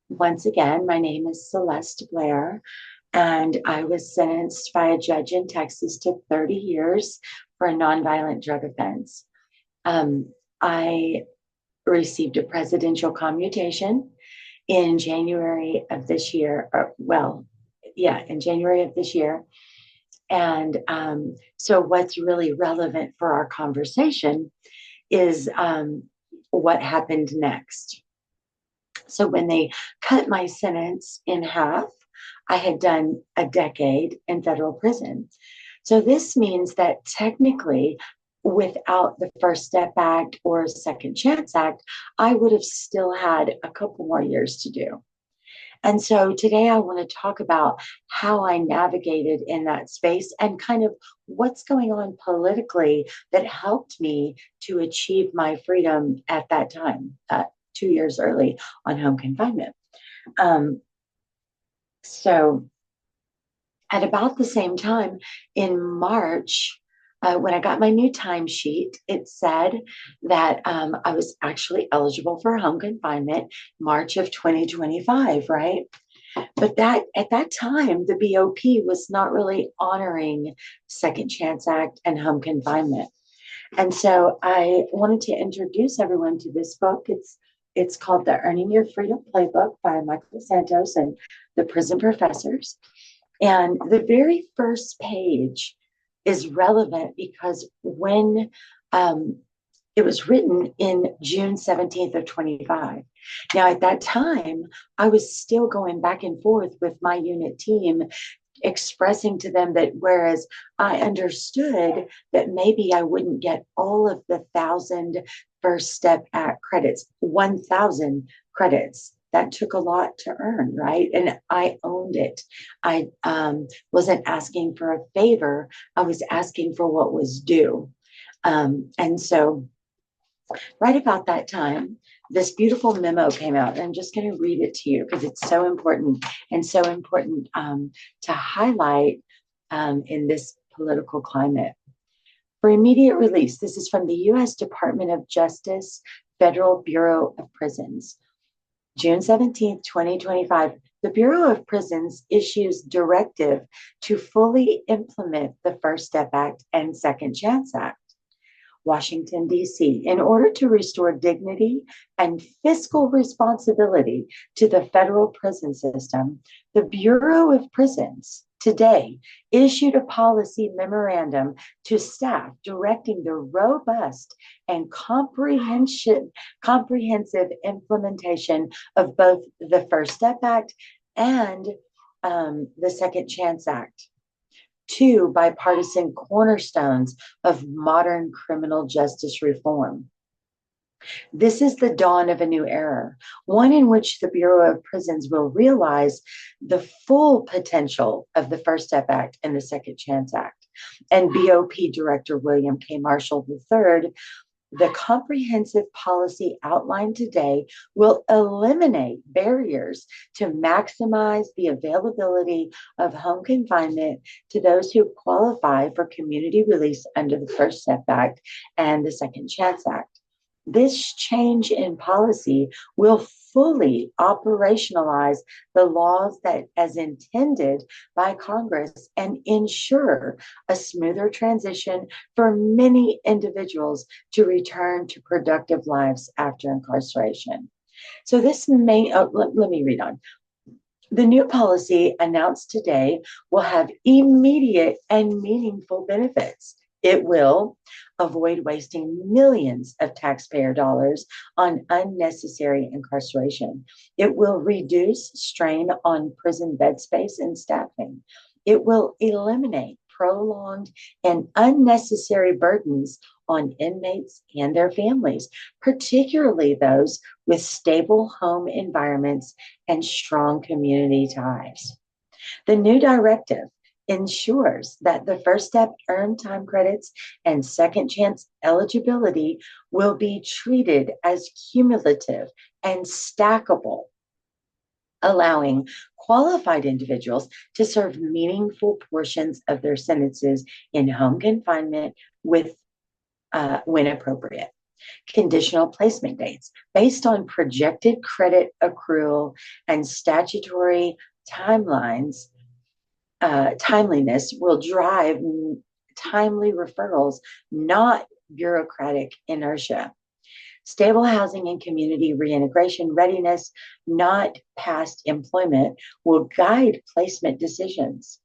Once again, my name is Celeste Blair, and I was sentenced by a judge in Texas to 30 years for a nonviolent drug offense. I received a presidential commutation in January of this year, in January of this year. And so, what's really relevant for our conversation is what happened next. So when they cut my sentence in half, I had done a decade in federal prison. So this means that technically, without the First Step Act or Second Chance Act, I would have still had a couple more years to do. And so today I want to talk about how I navigated in that space and kind of what's going on politically that helped me to achieve my freedom at that time, 2 years early on home confinement. So at about the same time in March, when I got my new timesheet, it said that I was actually eligible for home confinement March of 2025, right? But that at that time, the BOP was not really honoring Second Chance Act and home confinement. And so I wanted to introduce everyone to this book. It's called The Earning Your Freedom Playbook by Michael Santos and the Prison Professors. And the very first page is relevant because when it was written in June 17th of 25. Now, at that time, I was still going back and forth with my unit team, expressing to them that whereas I understood that maybe I wouldn't get all of the 1,000 First Step Act credits, 1,000 credits. That took a lot to earn, right? And I owned it. I wasn't asking for a favor. I was asking for what was due. And so right about that time, this beautiful memo came out. And I'm just going to read it to you because it's so important and so important to highlight in this political climate. For immediate release, this is from the U.S. Department of Justice, Federal Bureau of Prisons. June 17th, 2025, the Bureau of Prisons issues directive to fully implement the First Step Act and Second Chance Act. Washington, D.C., in order to restore dignity and fiscal responsibility to the federal prison system, the Bureau of Prisons today issued a policy memorandum to staff directing the robust and comprehensive implementation of both the First Step Act and the Second Chance Act. Two bipartisan cornerstones of modern criminal justice reform. This is the dawn of a new era, one in which the Bureau of Prisons will realize the full potential of the First Step Act and the Second Chance Act. And BOP Director William K. Marshall III, the comprehensive policy outlined today will eliminate barriers to maximize the availability of home confinement to those who qualify for community release under the First Step Act and the Second Chance Act. This change in policy will fully operationalize the laws that as intended by Congress and ensure a smoother transition for many individuals to return to productive lives after incarceration. So this may, let me read on. The new policy announced today will have immediate and meaningful benefits. It will avoid wasting millions of taxpayer dollars on unnecessary incarceration. It will reduce strain on prison bed space and staffing. It will eliminate prolonged and unnecessary burdens on inmates and their families, particularly those with stable home environments and strong community ties. The new directive ensures that the First Step earned time credits and Second Chance eligibility will be treated as cumulative and stackable, allowing qualified individuals to serve meaningful portions of their sentences in home confinement when appropriate. Conditional placement dates based on projected credit accrual and statutory timelines. Timeliness will drive timely referrals, not bureaucratic inertia. Stable housing and community reintegration readiness, not past employment, will guide placement decisions.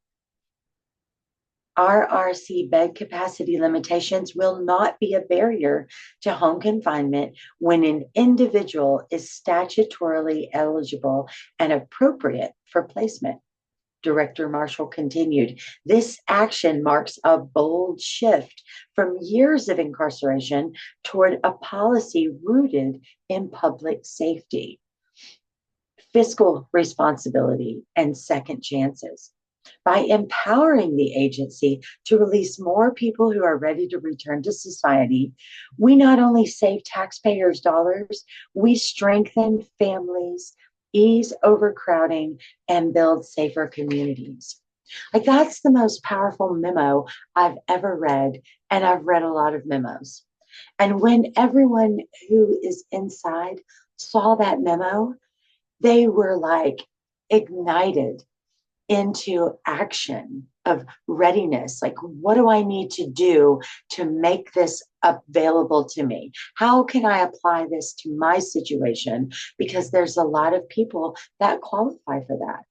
RRC bed capacity limitations will not be a barrier to home confinement when an individual is statutorily eligible and appropriate for placement. Director Marshall continued, this action marks a bold shift from years of incarceration toward a policy rooted in public safety, fiscal responsibility, and second chances. By empowering the agency to release more people who are ready to return to society, we not only save taxpayers' dollars, we strengthen families, ease overcrowding, and build safer communities. Like, that's the most powerful memo I've ever read, and I've read a lot of memos. And when everyone who is inside saw that memo, they were like ignited into action of readiness. Like, what do I need to do to make this available to me? How can I apply this to my situation? Because there's a lot of people that qualify for that.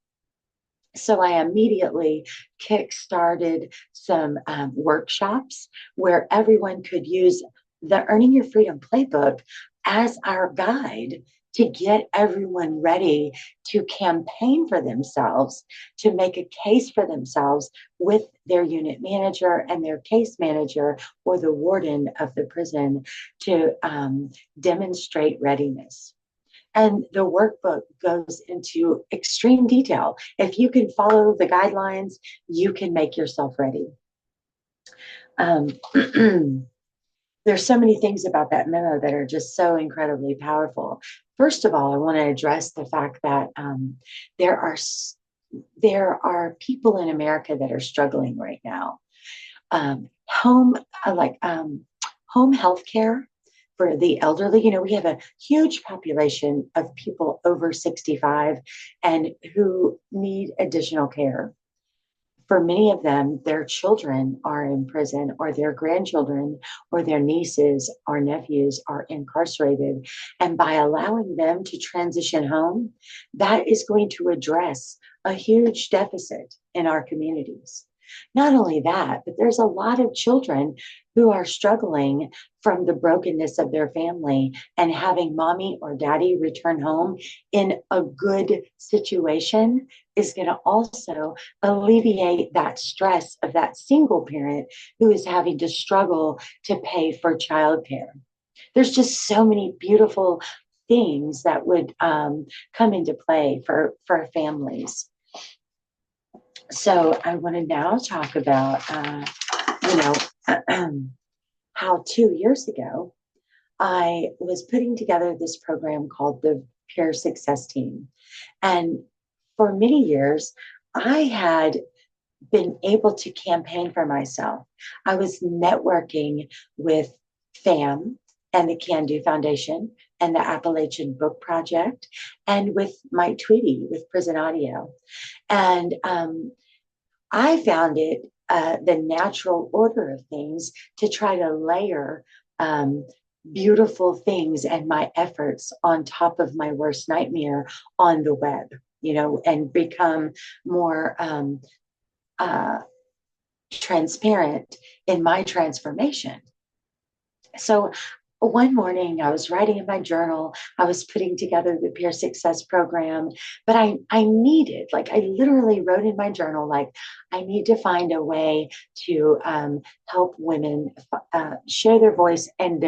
So I immediately kick-started some workshops where everyone could use the Earning Your Freedom Playbook as our guide to get everyone ready to campaign for themselves, to make a case for themselves with their unit manager and their case manager or the warden of the prison to demonstrate readiness. And the workbook goes into extreme detail. If you can follow the guidelines, you can make yourself ready. There's so many things about that memo that are just so incredibly powerful. First of all, I want to address the fact that there are people in America that are struggling right now. Home health care for the elderly. You know, we have a huge population of people over 65 and who need additional care. For many of them, their children are in prison, or their grandchildren, or their nieces or nephews are incarcerated. And by allowing them to transition home, that is going to address a huge deficit in our communities. Not only that, but there's a lot of children who are struggling from the brokenness of their family, and having mommy or daddy return home in a good situation is going to also alleviate that stress of that single parent who is having to struggle to pay for childcare. There's just so many beautiful things that would come into play for families. So I want to now talk about, how 2 years ago, I was putting together this program called the Peer Success Team. And for many years, I had been able to campaign for myself. I was networking with FAM and the Can Do Foundation and the Appalachian Book Project, and with Mike Tweedy with Prison Audio. And I found it the natural order of things to try to layer beautiful things and my efforts on top of my worst nightmare on the web, and become more transparent in my transformation. So one morning I was writing in my journal, I was putting together the peer success program, but I needed, I literally wrote in my journal, I need to find a way to help women share their voice and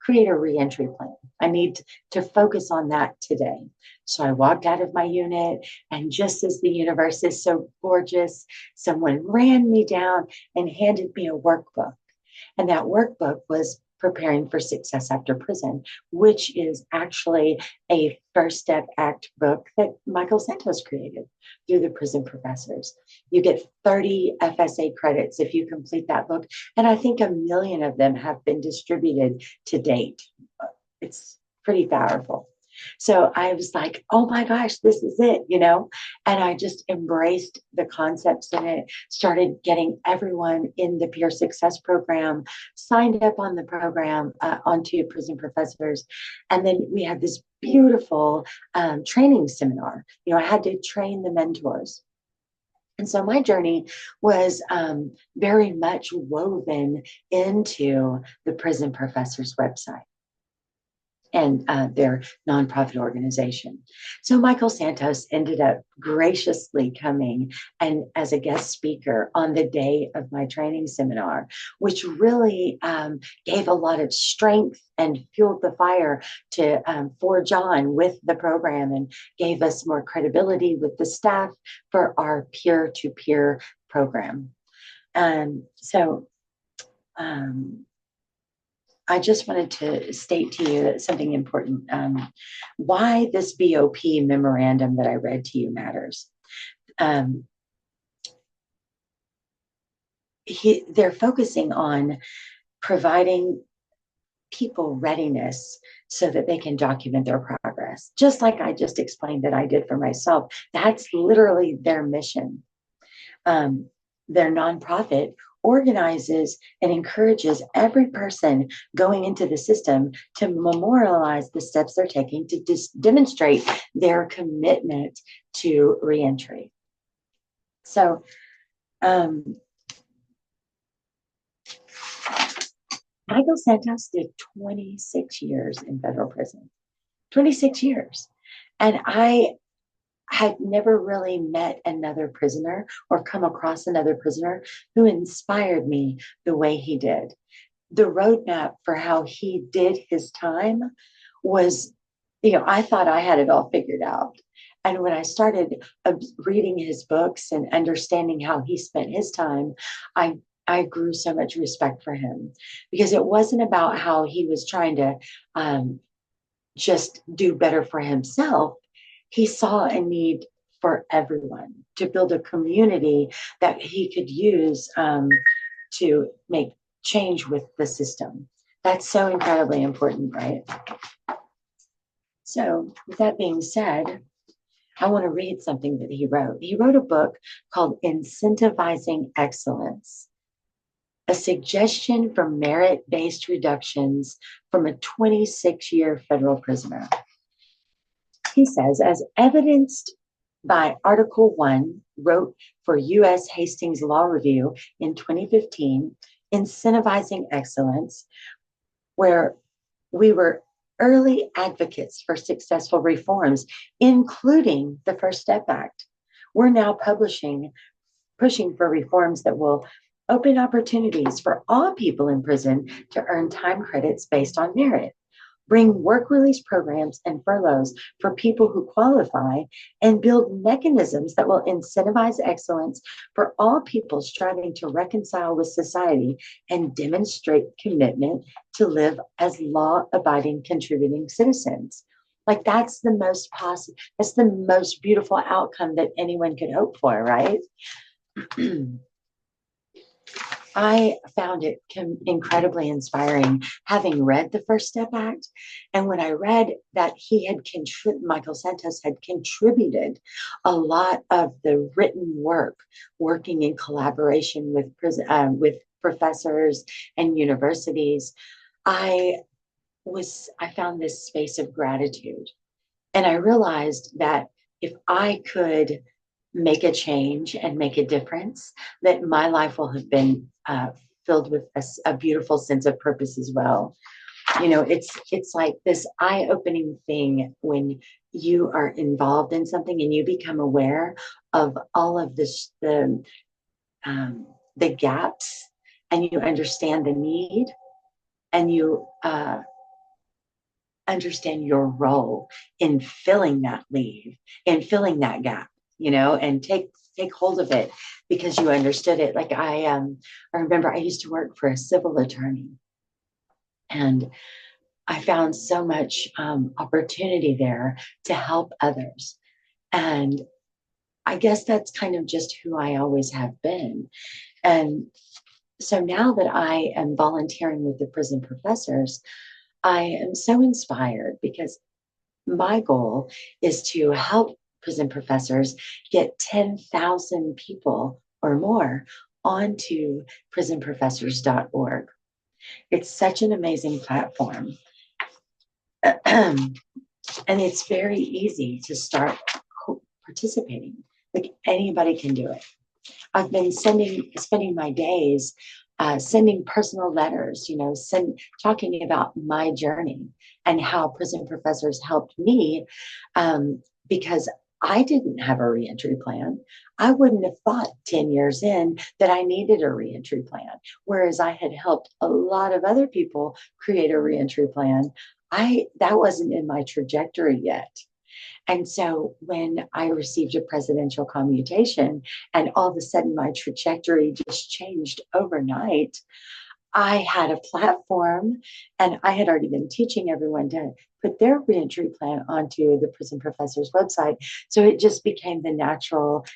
create a reentry plan. I need to focus on that today. So I walked out of my unit, and just as the universe is so gorgeous, someone ran me down and handed me a workbook. And that workbook was Preparing for Success After Prison, which is actually a First Step Act book that Michael Santos created through the prison professors. You get 30 FSA credits if you complete that book. And I think 1 million of them have been distributed to date. It's pretty powerful. So I was like, oh my gosh, this is it, and I just embraced the concepts in it, started getting everyone in the peer success program, signed up on the program, onto prison professors. And then we had this beautiful training seminar. I had to train the mentors. And so my journey was very much woven into the prison professors website and their nonprofit organization. So Michael Santos ended up graciously coming and as a guest speaker on the day of my training seminar, which really gave a lot of strength and fueled the fire to forge on with the program and gave us more credibility with the staff for our peer-to-peer program. So I just wanted to state to you that something important, why this BOP memorandum that I read to you matters. They're focusing on providing people readiness so that they can document their progress. Just like I just explained that I did for myself. That's literally their mission. Their nonprofit organizes and encourages every person going into the system to memorialize the steps they're taking to demonstrate their commitment to reentry. So, Michael Santos did 26 years in federal prison, 26 years. And I had never really met another prisoner or come across another prisoner who inspired me the way he did. The roadmap for how he did his time was, I thought I had it all figured out. And when I started reading his books and understanding how he spent his time, I grew so much respect for him because it wasn't about how he was trying to just do better for himself. He saw a need for everyone to build a community that he could use to make change with the system. That's so incredibly important, right? So with that being said, I want to read something that he wrote. He wrote a book called Incentivizing Excellence, a suggestion for merit-based reductions from a 26-year federal prisoner. He says, as evidenced by Article 1, wrote for U.S. Hastings Law Review in 2015, Incentivizing Excellence, where we were early advocates for successful reforms, including the First Step Act. We're now pushing for reforms that will open opportunities for all people in prison to earn time credits based on merit, bring work release programs and furloughs for people who qualify, and build mechanisms that will incentivize excellence for all people striving to reconcile with society and demonstrate commitment to live as law-abiding, contributing citizens. Like that's the most beautiful outcome that anyone could hope for, right? I found it incredibly inspiring having read the First Step Act. And when I read that Michael Santos had contributed a lot of the written work, working in collaboration with professors and universities, I found this space of gratitude. And I realized that if I could make a change and make a difference, that my life will have been filled with a beautiful sense of purpose as well. It's like this eye-opening thing when you are involved in something and you become aware of all of the gaps, and you understand the need, and you understand your role in filling that leave, in filling that gap, and take hold of it because you understood it. Like I remember I used to work for a civil attorney, And I found so much opportunity there to help others. And I guess that's kind of just who I always have been. And so now that I am volunteering with the prison professors, I am so inspired because my goal is to help prison professors get 10,000 people or more onto prisonprofessors.org. It's such an amazing platform. And it's very easy to start participating. Like anybody can do it. I've been spending my days sending personal letters, talking about my journey and how prison professors helped me, because I didn't have a reentry plan. I wouldn't have thought 10 years in that I needed a reentry plan, whereas I had helped a lot of other people create a reentry plan. That wasn't in my trajectory yet. And so when I received a presidential commutation and all of a sudden my trajectory just changed overnight, I had a platform and I had already been teaching everyone to put their reentry plan onto the prison professor's website. So it just became the natural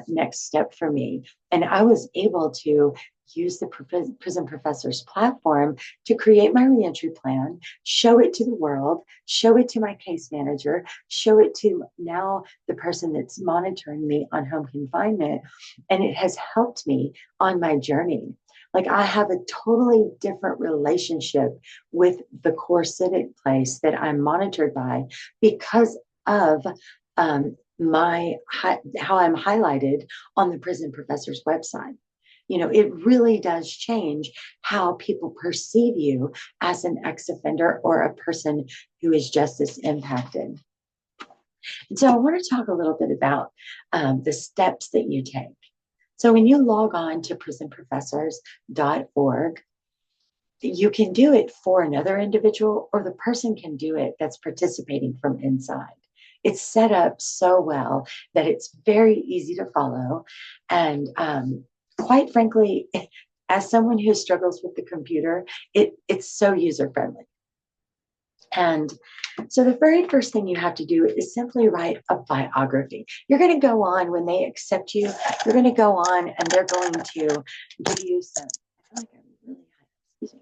next step for me. And I was able to use the prison professor's platform to create my reentry plan, show it to the world, show it to my case manager, show it to now the person that's monitoring me on home confinement. And it has helped me on my journey. Like I have a totally different relationship with the core civic place that I'm monitored by because of how I'm highlighted on the prison professor's website. It really does change how people perceive you as an ex-offender or a person who is justice impacted. And so I want to talk a little bit about the steps that you take. So when you log on to prisonprofessors.org, you can do it for another individual or the person can do it that's participating from inside. It's set up so well that it's very easy to follow. And quite frankly, as someone who struggles with the computer, it's so user-friendly. And so the very first thing you have to do is simply write a biography. You're going to go on when they accept you, you're going to go on and they're going to give you some, I feel like I'm really high, excuse me.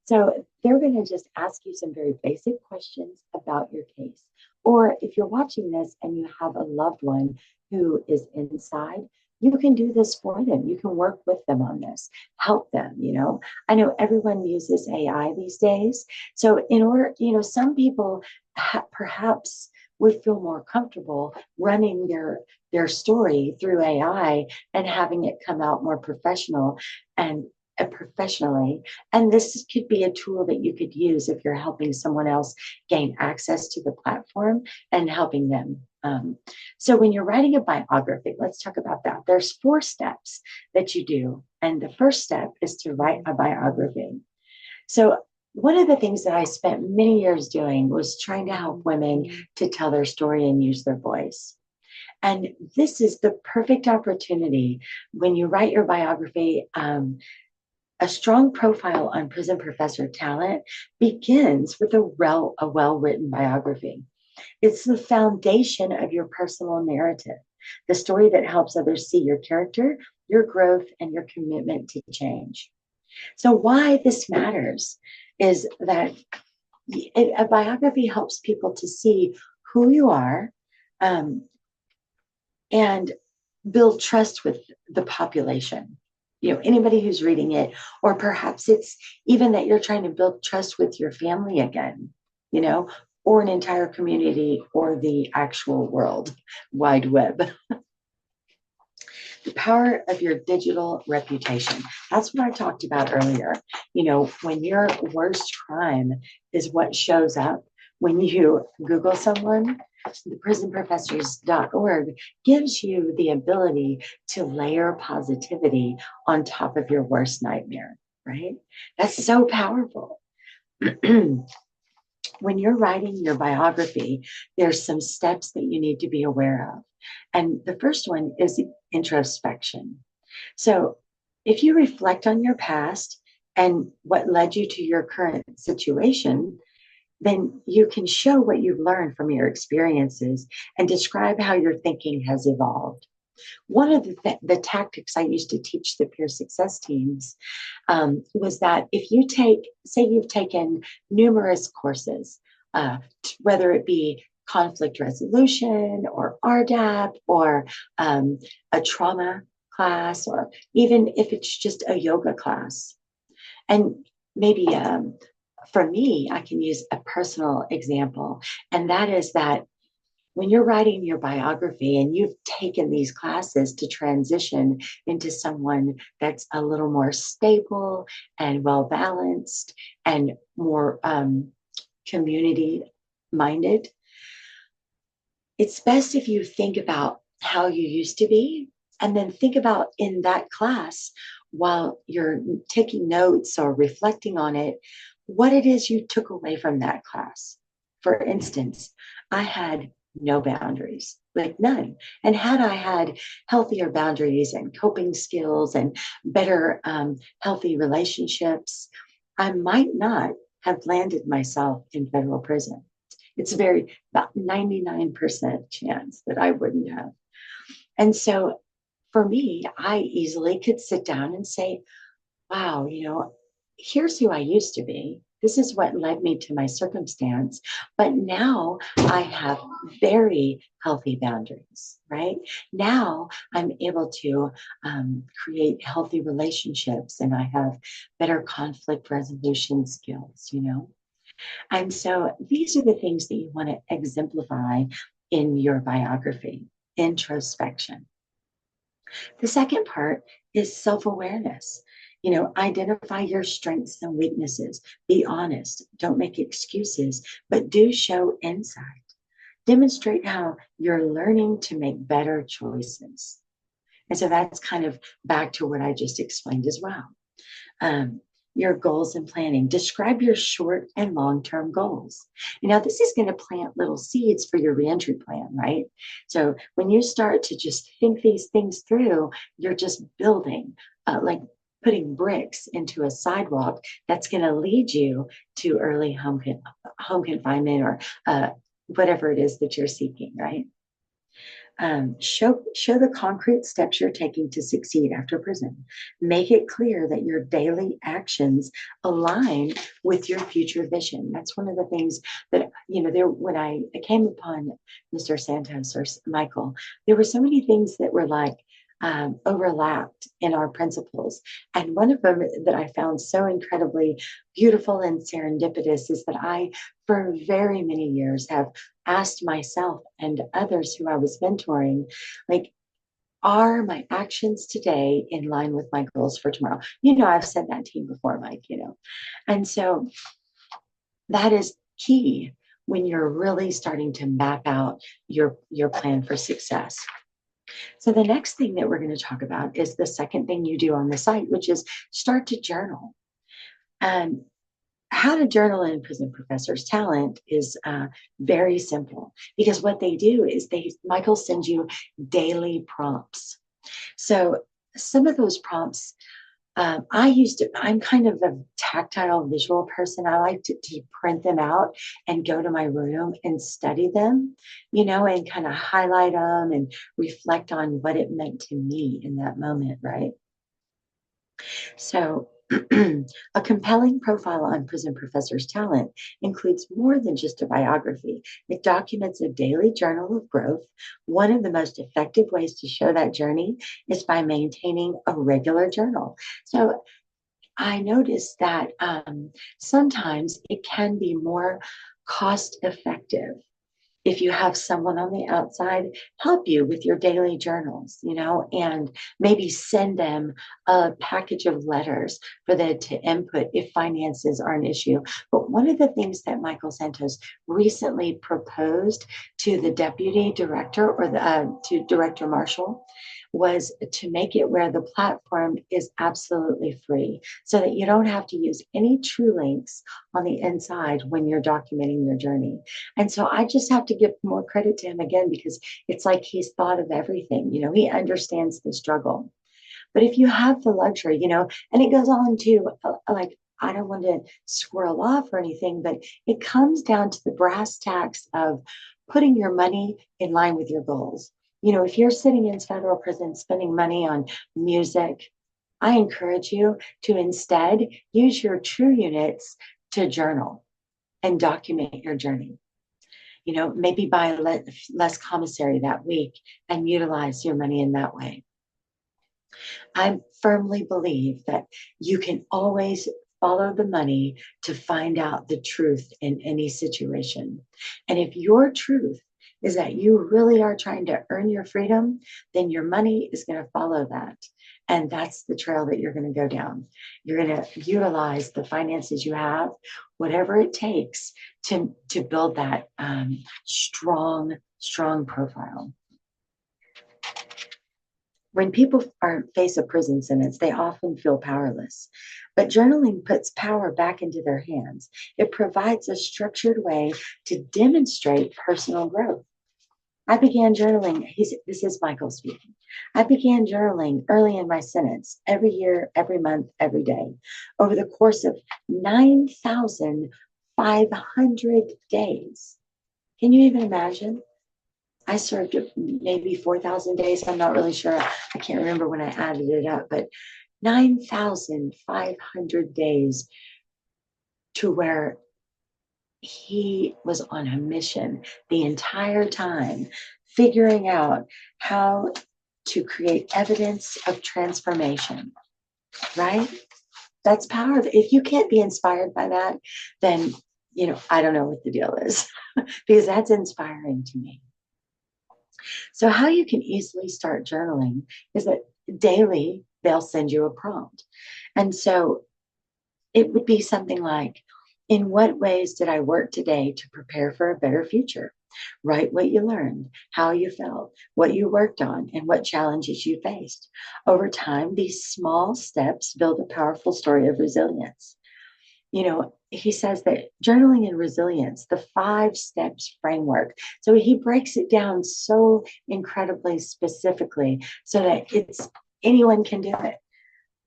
So they're going to just ask you some very basic questions about your case. Or if you're watching this and you have a loved one who is inside, you can do this for them. You can work with them on this, help them. I know everyone uses AI these days. So in order, some people perhaps would feel more comfortable running their story through AI and having it come out more professional and professionally. And this could be a tool that you could use if you're helping someone else gain access to the platform and helping them. So when you're writing a biography, let's talk about that. There's 4 steps that you do. And the first step is to write a biography. So one of the things that I spent many years doing was trying to help women to tell their story and use their voice. And this is the perfect opportunity when you write your biography. A strong profile on prison professor talent begins with a well-written biography. It's the foundation of your personal narrative, the story that helps others see your character, your growth, and your commitment to change. So why this matters is that a biography helps people to see who you are, and build trust with the population. Anybody who's reading it, or perhaps it's even that you're trying to build trust with your family again, or an entire community or the actual world wide web. The power of your digital reputation. That's what I talked about earlier. When your worst crime is what shows up when you Google someone, the prisonprofessors.org gives you the ability to layer positivity on top of your worst nightmare, right? That's so powerful. When you're writing your biography, there's some steps that you need to be aware of. And the first one is introspection. So if you reflect on your past, and what led you to your current situation, then you can show what you've learned from your experiences and describe how your thinking has evolved. One of the tactics I used to teach the peer success teams was that if you take, say, you've taken numerous courses, whether it be conflict resolution or RDAP or a trauma class, or even if it's just a yoga class. And maybe for me, I can use a personal example, and that is that when you're writing your biography and you've taken these classes to transition into someone that's a little more stable and well balanced and more community minded, it's best if you think about how you used to be and then think about in that class while you're taking notes or reflecting on it, what it is you took away from that class. For instance, I had no boundaries, like none. And had I had healthier boundaries and coping skills and better, healthy relationships, I might not have landed myself in federal prison. It's a very about 99% chance that I wouldn't have. And so for me, I easily could sit down and say, wow, here's who I used to be. This is what led me to my circumstance. But now I have very healthy boundaries, right? Now I'm able to create healthy relationships and I have better conflict resolution skills. And so these are the things that you want to exemplify in your biography, introspection. The second part is self awareness. Identify your strengths and weaknesses. Be honest. Don't make excuses, but do show insight. Demonstrate how you're learning to make better choices. And so that's kind of back to what I just explained as well. um, your goals and planning. Describe your short and long term goals. This is going to plant little seeds for your reentry plan, right? So when you start to just think these things through, you're just building, like putting bricks into a sidewalk that's going to lead you to early home confinement or whatever it is that you're seeking, right? Show the concrete steps you're taking to succeed after prison. Make it clear that your daily actions align with your future vision. That's one of the things that there when I came upon Mr. Santos or Michael, there were so many things that were like overlapped in our principles. And one of them that I found so incredibly beautiful and serendipitous is that I, for very many years, have asked myself and others who I was mentoring, like, are my actions today in line with my goals for tomorrow? I've said that to you before, Mike. And so that is key when you're really starting to map out your plan for success. So the next thing that we're going to talk about is the second thing you do on the site, which is start to journal. And how to journal in Prison Professor's Talent is very simple, because what they do is Michael sends you daily prompts. So some of those prompts, I'm kind of a tactile visual person. I like to print them out and go to my room and study them, and kind of highlight them and reflect on what it meant to me in that moment, right? So, a compelling profile on Prison Professor's Talent includes more than just a biography. It documents a daily journal of growth. One of the most effective ways to show that journey is by maintaining a regular journal. So, I noticed that sometimes it can be more cost effective if you have someone on the outside help you with your daily journals, and maybe send them a package of letters for them to input if finances are an issue. But one of the things that Michael Santos recently proposed to the deputy director or to Director Marshall was to make it where the platform is absolutely free so that you don't have to use any true links on the inside when you're documenting your journey. And so I just have to give more credit to him again, because it's like he's thought of everything. He understands the struggle. But if you have the luxury, and it goes on to like, I don't want to squirrel off or anything, but it comes down to the brass tacks of putting your money in line with your goals. If you're sitting in federal prison spending money on music, I encourage you to instead use your true units to journal and document your journey. Maybe buy less commissary that week and utilize your money in that way. I firmly believe that you can always follow the money to find out the truth in any situation. And if your truth is that you really are trying to earn your freedom, then your money is going to follow that. And that's the trail that you're going to go down. You're going to utilize the finances you have, whatever it takes to build that strong profile. When people face a prison sentence, they often feel powerless. But journaling puts power back into their hands. It provides a structured way to demonstrate personal growth. I began journaling. This is Michael speaking. I began journaling early in my sentence, every year, every month, every day, over the course of 9,500 days. Can you even imagine? I served maybe 4,000 days. I'm not really sure. I can't remember when I added it up, but 9,500 days to where he was on a mission the entire time, figuring out how to create evidence of transformation, right? That's powerful. If you can't be inspired by that, then, I don't know what the deal is because that's inspiring to me. So how you can easily start journaling is that daily they'll send you a prompt. And so it would be something like, in what ways did I work today to prepare for a better future? Write what you learned, how you felt, what you worked on, and what challenges you faced. Over time, these small steps build a powerful story of resilience. He says that journaling and resilience, the 5 steps framework. So he breaks it down so incredibly specifically so that anyone can do it.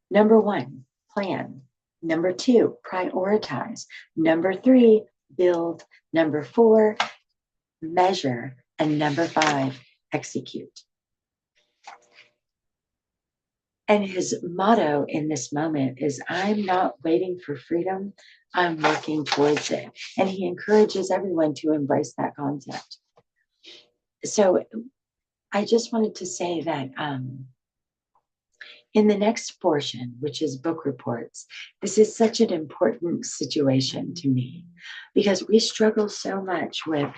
Number 1, plan. Number 2, prioritize. Number 3, build. Number 4, measure. And number 5, execute. And his motto in this moment is, I'm not waiting for freedom, I'm working towards it. And he encourages everyone to embrace that concept. So I just wanted to say that in the next portion, which is book reports, this is such an important situation to me because we struggle so much with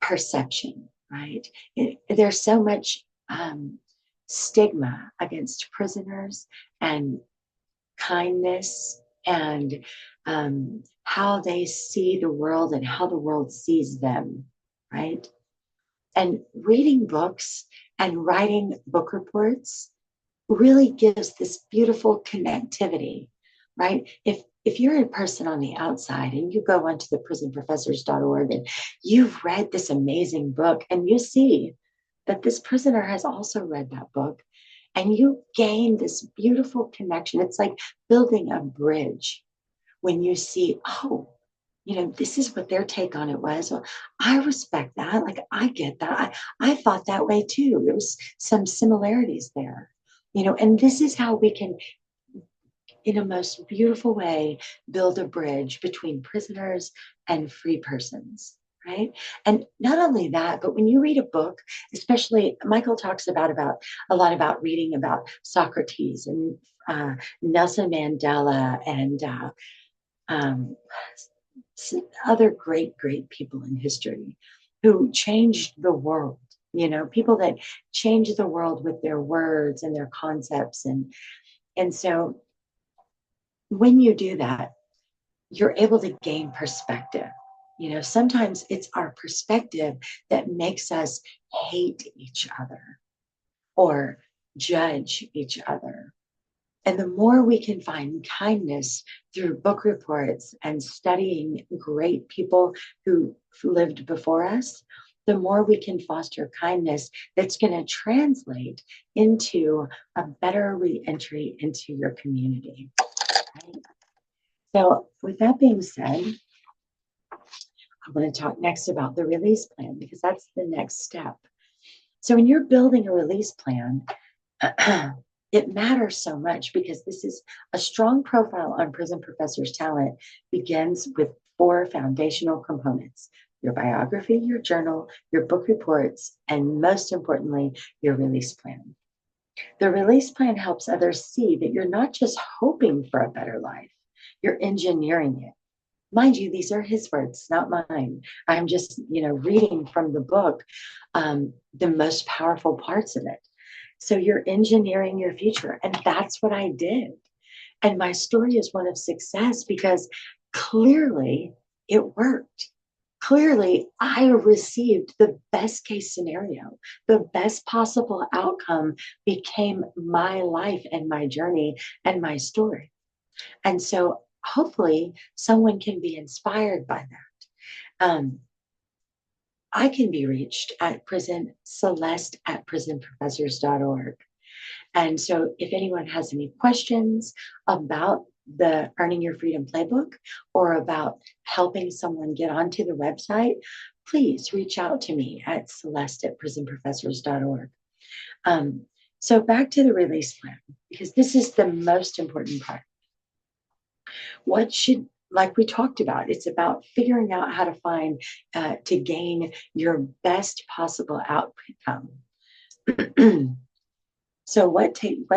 perception, right? There's so much stigma against prisoners and kindness and how they see the world and how the world sees them, right? And reading books and writing book reports really gives this beautiful connectivity, right? If you're a person on the outside and you go onto the prisonprofessors.org and you've read this amazing book and you see that this prisoner has also read that book and you gain this beautiful connection. It's like building a bridge when you see, this is what their take on it was. Well, I respect that. Like, I get that. I thought that way too. There was some similarities there, and this is how we can, in a most beautiful way, build a bridge between prisoners and free persons. Right. And not only that, but when you read a book, especially Michael talks about a lot about reading about Socrates and Nelson Mandela and other great people in history who changed the world, people that changed the world with their words and their concepts. And so when you do that, you're able to gain perspective. Sometimes it's our perspective that makes us hate each other or judge each other. And the more we can find kindness through book reports and studying great people who lived before us, the more we can foster kindness that's going to translate into a better reentry into your community. Right? So, with that being said, I want to talk next about the release plan because that's the next step. So, when you're building a release plan, it matters so much because this is a strong profile on Prison Professor's talent begins with 4 foundational components: your biography, your journal, your book reports, and most importantly, your release plan. The release plan helps others see that you're not just hoping for a better life, you're engineering it. Mind you, these are his words, not mine. I'm just, reading from the book, the most powerful parts of it. So you're engineering your future. And that's what I did. And my story is one of success because clearly it worked. Clearly, I received the best case scenario. The best possible outcome became my life and my journey and my story. And so hopefully someone can be inspired by that. I can be reached at Celeste at prisonprofessors.org. And so if anyone has any questions about the Earning Your Freedom Playbook or about helping someone get onto the website, please reach out to me at Celeste at prisonprofessors.org. So back to the release plan, because this is the most important part. Like we talked about, it's about figuring out how to find, to gain your best possible outcome. So what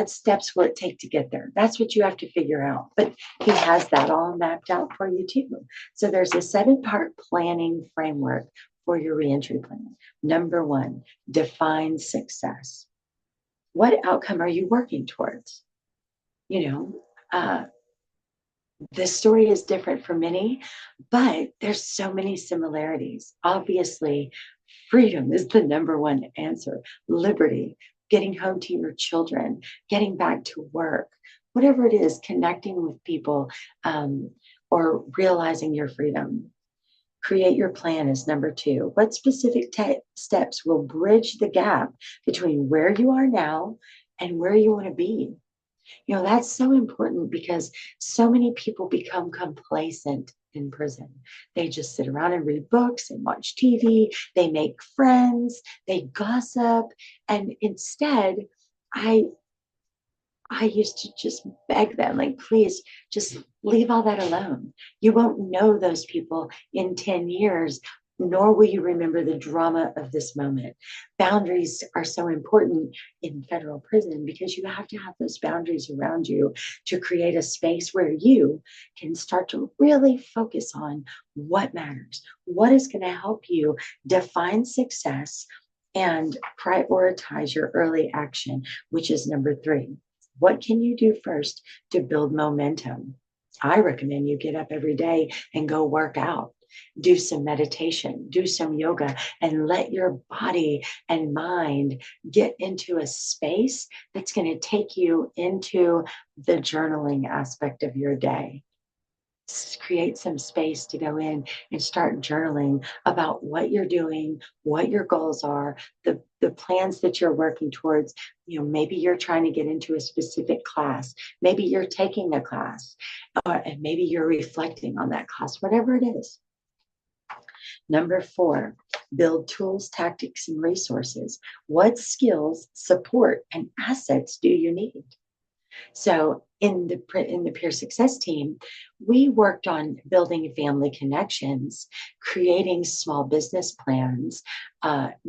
steps will it take to get there? That's what you have to figure out. But he has that all mapped out for you too. So there's a 7-part planning framework for your reentry plan. Number 1, define success. What outcome are you working towards? This story is different for many, but there's so many similarities. Obviously, freedom is the number 1 answer. Liberty, getting home to your children, getting back to work, whatever it is, connecting with people, or realizing your freedom. Create your plan is number 2. What specific steps will bridge the gap between where you are now and where you want to be? That's so important because so many people become complacent in prison. They just sit around and read books and watch TV. They make friends, they gossip. And instead, I used to just beg them, like, please just leave all that alone. You won't know those people in 10 years, nor will you remember the drama of this moment. Boundaries are so important in federal prison because you have to have those boundaries around you to create a space where you can start to really focus on what matters, what is going to help you define success and prioritize your early action, which is number 3. What can you do first to build momentum? I recommend you get up every day and go work out. Do some meditation, do some yoga, and let your body and mind get into a space that's going to take you into the journaling aspect of your day. Create some space to go in and start journaling about what you're doing, what your goals are, the plans that you're working towards. Maybe you're trying to get into a specific class. Maybe you're taking a class, and maybe you're reflecting on that class, whatever it is. Number 4, build tools, tactics, and resources. What skills, support, and assets do you need? So in the peer success team, we worked on building family connections, creating small business plans,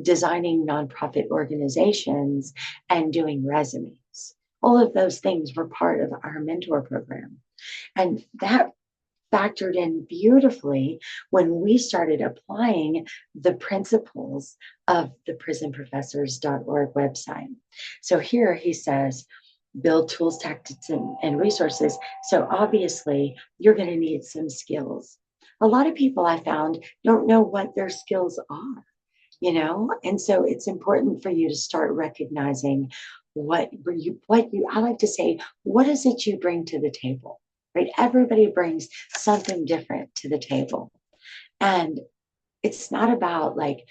designing nonprofit organizations, and doing resumes. All of those things were part of our mentor program. And that factored in beautifully when we started applying the principles of the prisonprofessors.org website. So here he says, build tools, tactics, and resources. So obviously, you're going to need some skills. A lot of people I found don't know what their skills are, and so it's important for you to start recognizing what I like to say, what is it you bring to the table, right? Everybody brings something different to the table. And it's not about like,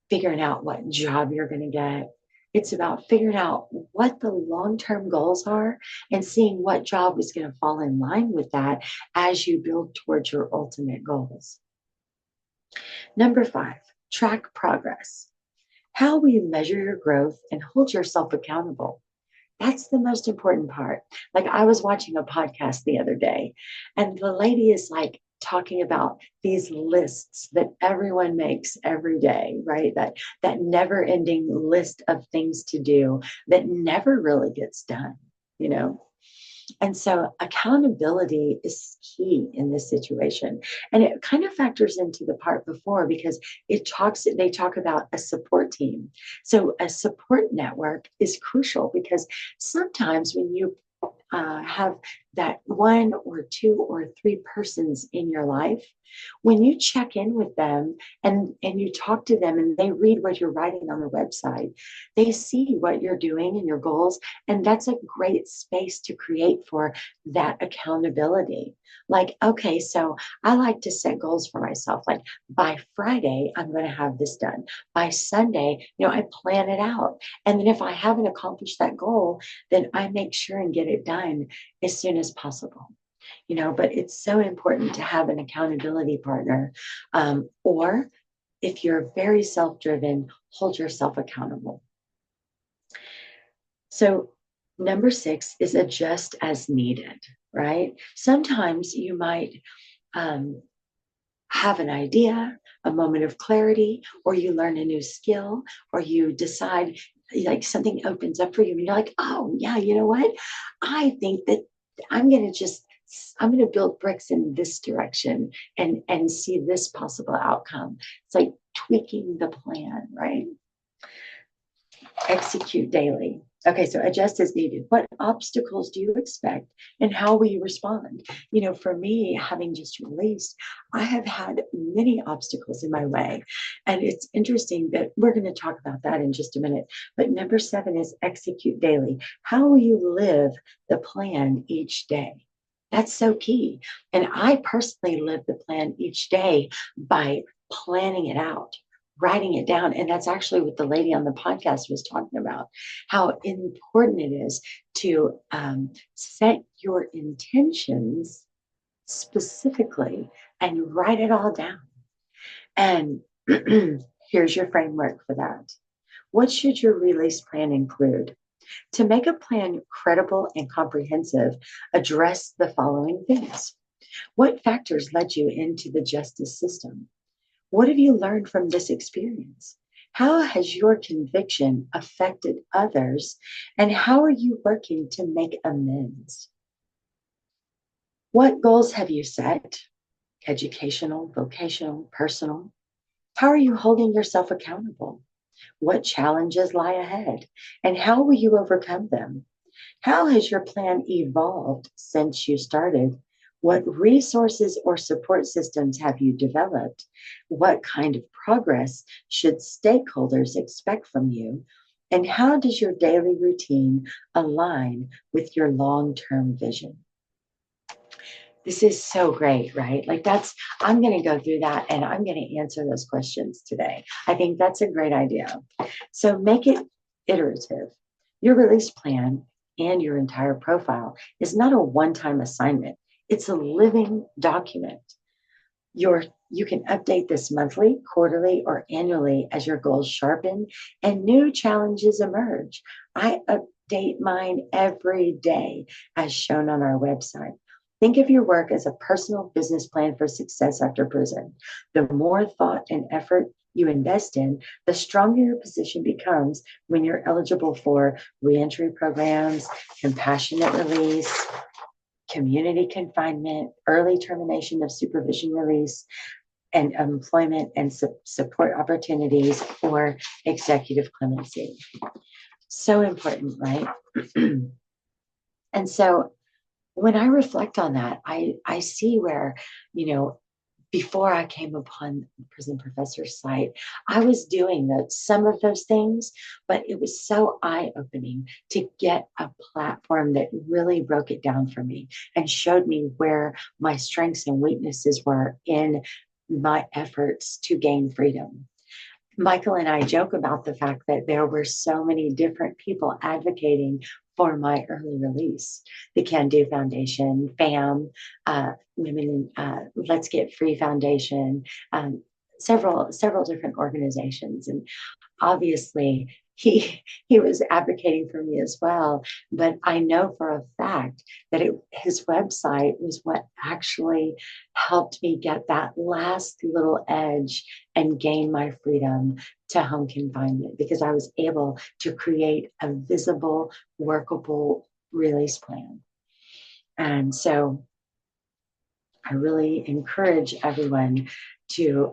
figuring out what job you're going to get. It's about figuring out what the long term goals are and seeing what job is going to fall in line with that as you build towards your ultimate goals. Number five, track progress. How will you measure your growth and hold yourself accountable? That's the most important part. Like I was watching a podcast the other day, and the lady is like talking about these lists that everyone makes every day, right? That never-ending list of things to do that never really gets done, you know? And so accountability is key in this situation. And it kind of factors into the part before because they talk about a support team. So a support network is crucial because sometimes when you have that one or two or three persons in your life, when you check in with them and you talk to them and they read what you're writing on the website, they see what you're doing and your goals. And that's a great space to create for that accountability. Like, okay, so I like to set goals for myself. Like by Friday, I'm going to have this done. By Sunday, I plan it out. And then if I haven't accomplished that goal, then I make sure and get it done as soon as possible. But it's so important to have an accountability partner. Or if you're very self-driven, hold yourself accountable. So number six is adjust as needed, right? Sometimes you might have an idea, a moment of clarity, or you learn a new skill, or you decide like something opens up for you and you're like, oh yeah, you know what? I think that I'm going to just I'm going to build bricks in this direction and see this possible outcome. It's like tweaking the plan, right? Execute daily. Okay, so adjust as needed. What obstacles do you expect and how will you respond? For me, having just released, I have had many obstacles in my way. And it's interesting that we're going to talk about that in just a minute. But number seven is execute daily. How will you live the plan each day? That's so key. And I personally live the plan each day by planning it out, writing it down. And that's actually what the lady on the podcast was talking about, how important it is to set your intentions specifically and write it all down. And here's your framework for that. What should your release plan include? To make a plan credible and comprehensive, address the following things. What factors led you into the justice system? What have you learned from this experience? How has your conviction affected others? And how are you working to make amends? What goals have you set? Educational, vocational, personal? How are you holding yourself accountable? What challenges lie ahead? And how will you overcome them? How has your plan evolved since you started? What resources or support systems have you developed? What kind of progress should stakeholders expect from you? And how does your daily routine align with your long-term vision? This is so great, right? I'm going to go through that and I'm going to answer those questions today. I think that's a great idea. So make it iterative. Your release plan and your entire profile is not a one-time assignment. It's a living document. You can update this monthly, quarterly, or annually as your goals sharpen and new challenges emerge. I update mine every day as shown on our website. Think of your work as a personal business plan for success after prison. The more thought and effort you invest in, the stronger your position becomes when you're eligible for reentry programs, compassionate release, community confinement, early termination of supervision release, and employment and support opportunities, or executive clemency. So important, right? And so when I reflect on that, I see where, before I came upon the Prison Professor's site, I was doing some of those things, but it was so eye-opening to get a platform that really broke it down for me and showed me where my strengths and weaknesses were in my efforts to gain freedom. Michael and I joke about the fact that there were so many different people advocating for my early release. The Can Do Foundation, FAM, Women Let's Get Free Foundation, um, several different organizations, and obviously he was advocating for me as well. But I know for a fact that his website was what actually helped me get that last little edge and gain my freedom to home confinement, because I was able to create a visible, workable release plan. And so I really encourage everyone to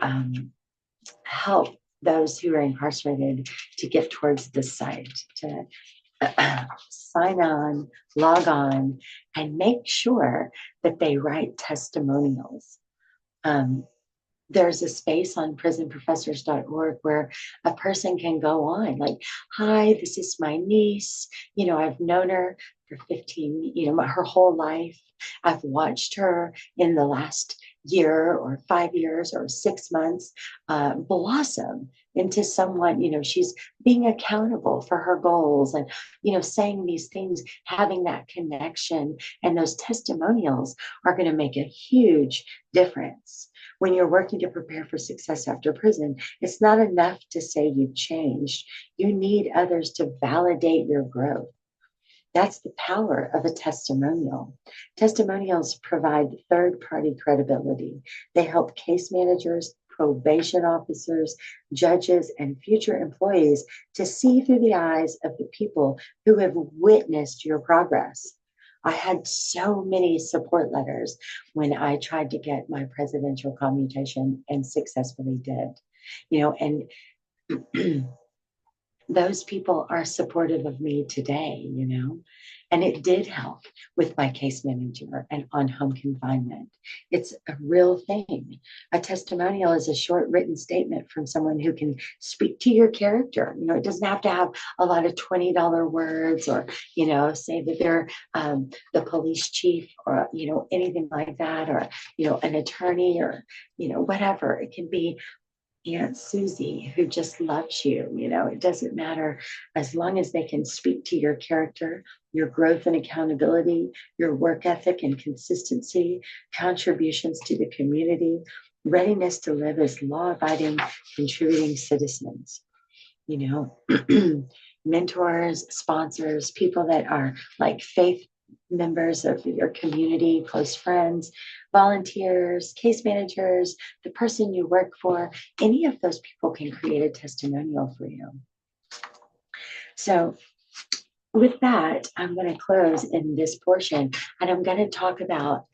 help those who are incarcerated to get towards this site, to sign on, log on, and make sure that they write testimonials. Um, there's a space on prisonprofessors.org where a person can go on like, hi, this is my niece. I've known her for 15, her whole life. I've watched her in the last year or 5 years or 6 months blossom into someone, she's being accountable for her goals and, saying these things, having that connection. And those testimonials are going to make a huge difference. When you're working to prepare for success after prison, it's not enough to say you've changed. You need others to validate your growth. That's the power of a testimonial. Testimonials provide third party credibility. They help case managers, probation officers, judges, and future employees to see through the eyes of the people who have witnessed your progress. I had so many support letters when I tried to get my presidential commutation and successfully did. And those people are supportive of me today, and it did help with my case manager and on home confinement. It's a real thing. A testimonial is a short written statement from someone who can speak to your character. It doesn't have to have a lot of $20 words or, say that they're the police chief or, anything like that, or, an attorney or, whatever. It can be Aunt Susie who just loves you. It doesn't matter, as long as they can speak to your character, your growth and accountability, your work ethic and consistency, contributions to the community, readiness to live as law abiding, contributing citizens. Mentors, sponsors, people that are like faith members of your community, close friends, volunteers, case managers, the person you work for, any of those people can create a testimonial for you. So with that, I'm going to close in this portion, and I'm going to talk about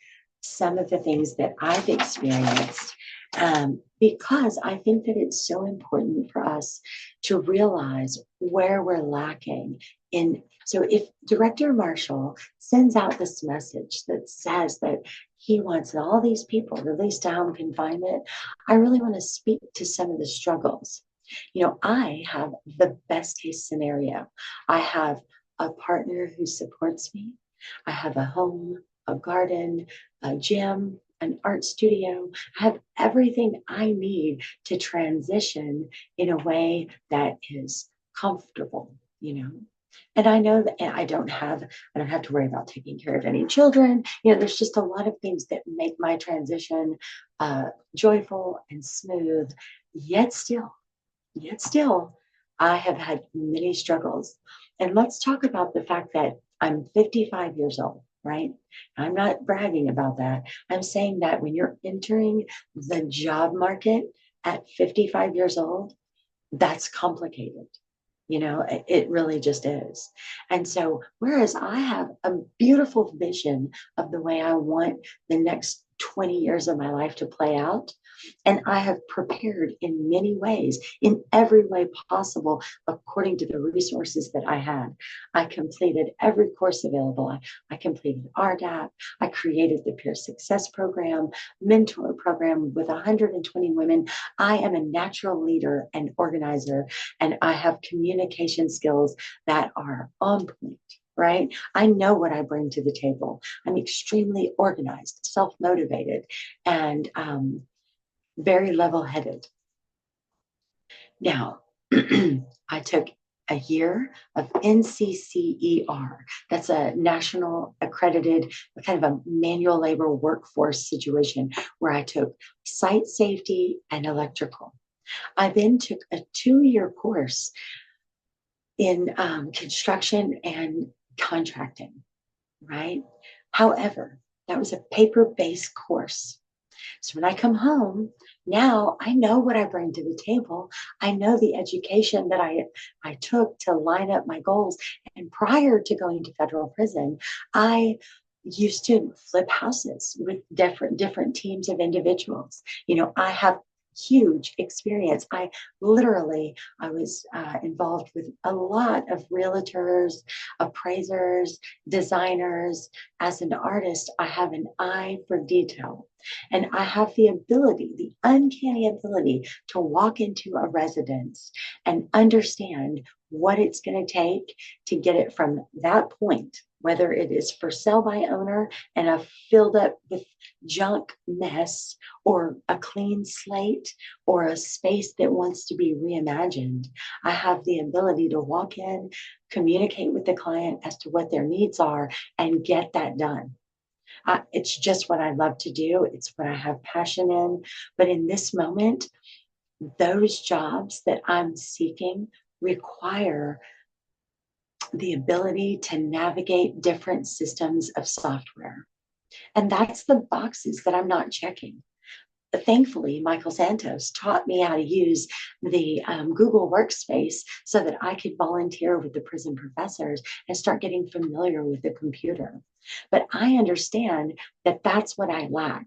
some of the things that I've experienced, because I think that it's so important for us to realize where we're lacking in. So if Director Marshall sends out this message that says that he wants all these people released to home confinement, I really want to speak to some of the struggles. I have the best case scenario. I have a partner who supports me. I have a home, a garden, a gym, an art studio. I have everything I need to transition in a way that is comfortable, And I know that I don't have to worry about taking care of any children. There's just a lot of things that make my transition joyful and smooth, yet still, I have had many struggles. And let's talk about the fact that I'm 55 years old, right? I'm not bragging about that. I'm saying that when you're entering the job market at 55 years old, that's complicated. It really just is. And so, whereas I have a beautiful vision of the way I want the next 20 years of my life to play out, and I have prepared in many ways, in every way possible, according to the resources that I had. I completed every course available. I completed RDAP. I created the Peer Success Program, mentor program with 120 women. I am a natural leader and organizer, and I have communication skills that are on point. Right? I know what I bring to the table. I'm extremely organized, self-motivated, and very level-headed. Now, I took a year of NCCER. That's a national accredited kind of a manual labor workforce situation where I took site safety and electrical. I then took a 2-year course in construction and contracting, right? However, that was a paper based course. So when I come home, now I know what I bring to the table. I know the education that I took to line up my goals. And prior to going to federal prison, I used to flip houses with different teams of individuals. I have huge experience. I was involved with a lot of realtors, appraisers, designers. As an artist, I have an eye for detail. And I have the ability, the uncanny ability to walk into a residence and understand what it's going to take to get it from that point, whether it is for sale by owner and a filled up with junk mess, or a clean slate, or a space that wants to be reimagined. I have the ability to walk in, communicate with the client as to what their needs are, and get that done. It's just what I love to do. It's what I have passion in. But in this moment, those jobs that I'm seeking require the ability to navigate different systems of software. And that's the boxes that I'm not checking. Thankfully, Michael Santos taught me how to use the Google Workspace so that I could volunteer with the prison professors and start getting familiar with the computer. But I understand that that's what I lack.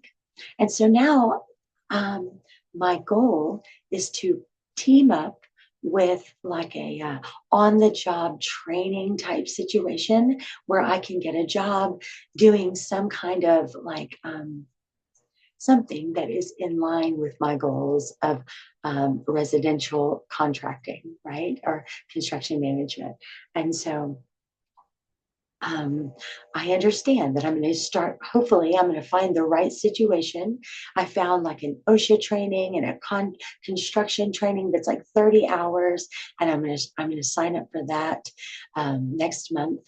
And so now um, my goal is to team up with like a on the job training type situation where I can get a job doing some kind of like something that is in line with my goals of residential contracting, right? Or construction management. And so um, I understand that I'm going to start, hopefully, I'm going to find the right situation. I found like an OSHA training and a construction training that's like 30 hours. And I'm going to sign up for that next month.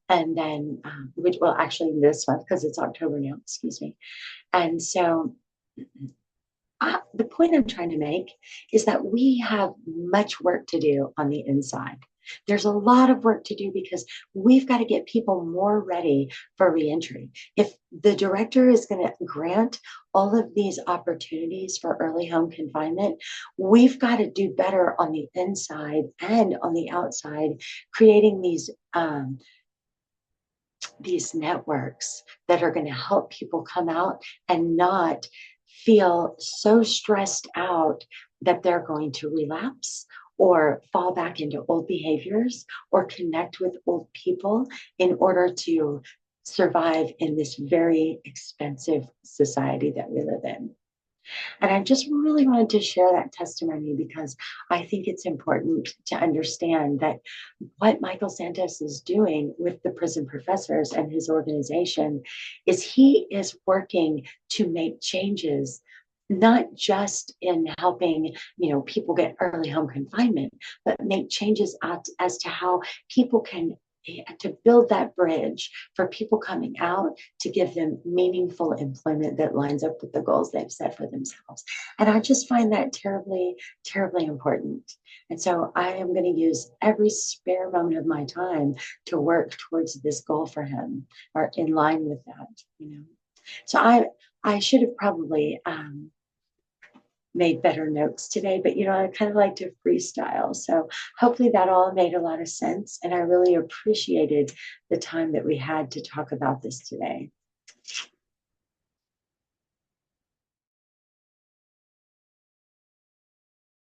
And then, which, well, actually this month, because it's October now, excuse me. And so the point I'm trying to make is that we have much work to do on the inside. There's a lot of work to do because we've got to get people more ready for reentry. If the director is going to grant all of these opportunities for early home confinement, we've got to do better on the inside and on the outside, creating these networks that are going to help people come out and not feel so stressed out that they're going to relapse or fall back into old behaviors or connect with old people in order to survive in this very expensive society that we live in. And I just really wanted to share that testimony because I think it's important to understand that what Michael Santos is doing with the prison professors and his organization is he is working to make changes not just in helping people get early home confinement, but make changes as to how people can to build that bridge for people coming out to give them meaningful employment that lines up with the goals they've set for themselves. And I just find that terribly, terribly important. And so I am going to use every spare moment of my time to work towards this goal for him or in line with that. So I should have probably made better notes today, but I kind of like to freestyle. So hopefully that all made a lot of sense. And I really appreciated the time that we had to talk about this today.